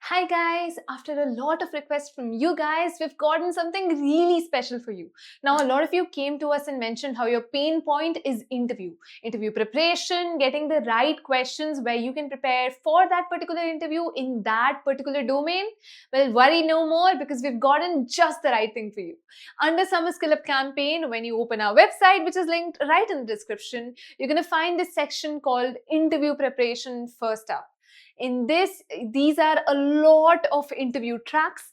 Hi guys, after a lot of requests from you guys, we've gotten something really special for you. Now, a lot of you came to us and mentioned how your pain point is interview preparation, getting the right questions where you can prepare for that particular interview in that particular domain. Well, worry no more because we've gotten just the right thing for you. Under Summer Skill Up campaign, when you open our website, which is linked right in the description, you're going to find this section called Interview Preparation First Up. In this, these are a lot of interview tracks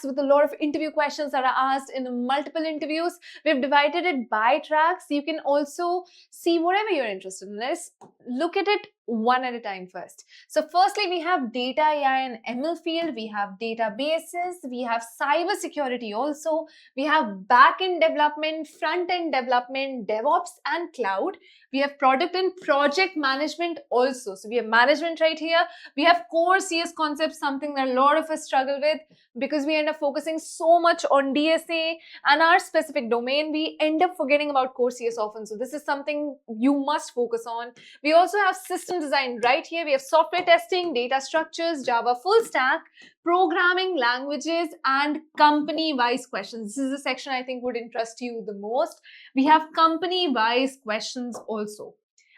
with a lot of interview questions that are asked in multiple interviews. We've divided it by tracks. You can also see whatever you're interested in. Let's look at it one at a time first. So firstly, we have data AI and ML field, we have databases, we have cyber security also, we have back-end development, front-end development, DevOps and cloud. We have product and project management also. So we have management right here. We have core CS concepts, something that a lot of us struggle with because we end up focusing so much on DSA and our specific domain. We end up forgetting about core CS often. So this is something you must focus on. We also have system design right here. We have software testing, data structures, Java full stack, programming languages, and company-wise questions. This is a section I think would interest you the most. We have company-wise questions also.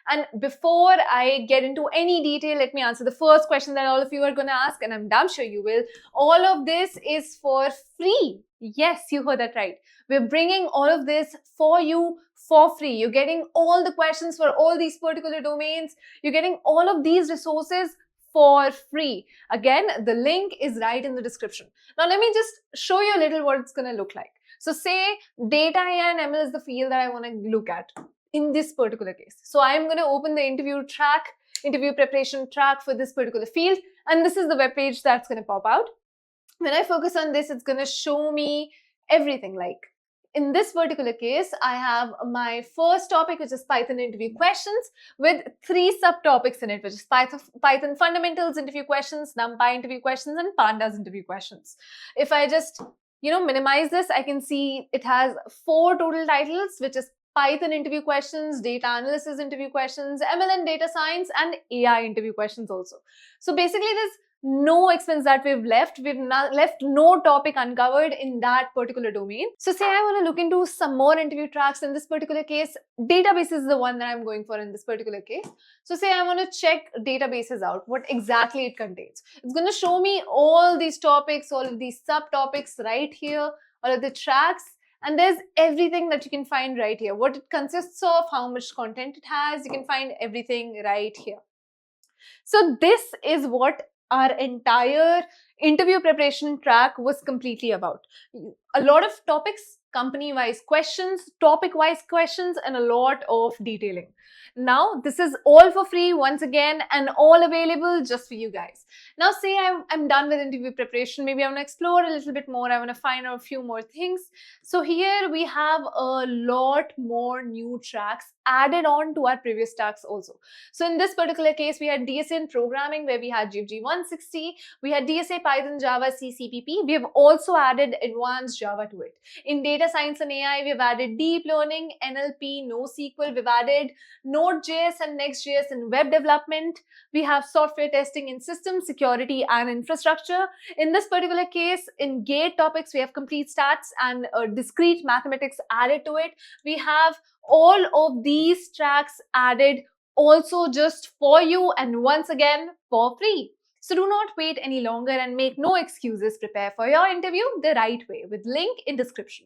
And before I get into any detail, let me answer the first question that all of you are going to ask, and I'm damn sure you will. All of this is for free. Yes, you heard that right. We're bringing all of this for you for free. You're getting all the questions for all these particular domains. You're getting all of these resources for free. Again, the link is right in the description. Now, let me just show you a little what it's going to look like. So say data AI and ML is the field that I want to look at in this particular case. So I'm going to open the interview preparation track for this particular field. And this is the web page that's going to pop out. When I focus on this, it's going to show me everything. Like in this particular case, I have my first topic, which is Python interview questions with 3 subtopics in it, which is Python fundamentals interview questions, NumPy interview questions, and Pandas interview questions. If I just minimize this, I can see it has 4 total titles, which is Python interview questions, data analysis interview questions, ML and data science, and AI interview questions also. So basically, there's no expense that we've left. We've left no topic uncovered in that particular domain. So say I want to look into some more interview tracks. In this particular case, database is the one that I'm going for in this particular case. So say I want to check databases out, what exactly it contains. It's going to show me all these topics, all of these subtopics right here, all of the tracks. And there's everything that you can find right here. What it consists of, how much content it has, you can find everything right here. So this is what our entire interview preparation track was completely about. A lot of topics, company-wise questions, topic-wise questions, and a lot of detailing. Now, this is all for free once again and all available just for you guys. Now, say I'm done with interview preparation. Maybe I want to explore a little bit more. I want to find out a few more things. So here we have a lot more new tracks added on to our previous tracks also. So in this particular case, we had DSA in programming where we had GFG 160. We had DSA Python, Java, C, CPP. We have also added advanced Java to it. In data science and AI, we've added deep learning, NLP, NoSQL. We've added Node.js and Next.js in web development. We have software testing in systems, security, and infrastructure. In this particular case, in GATE topics, we have complete stats and discrete mathematics added to it. We have all of these tracks added also just for you and once again for free. So do not wait any longer and make no excuses. Prepare for your interview the right way with link in description.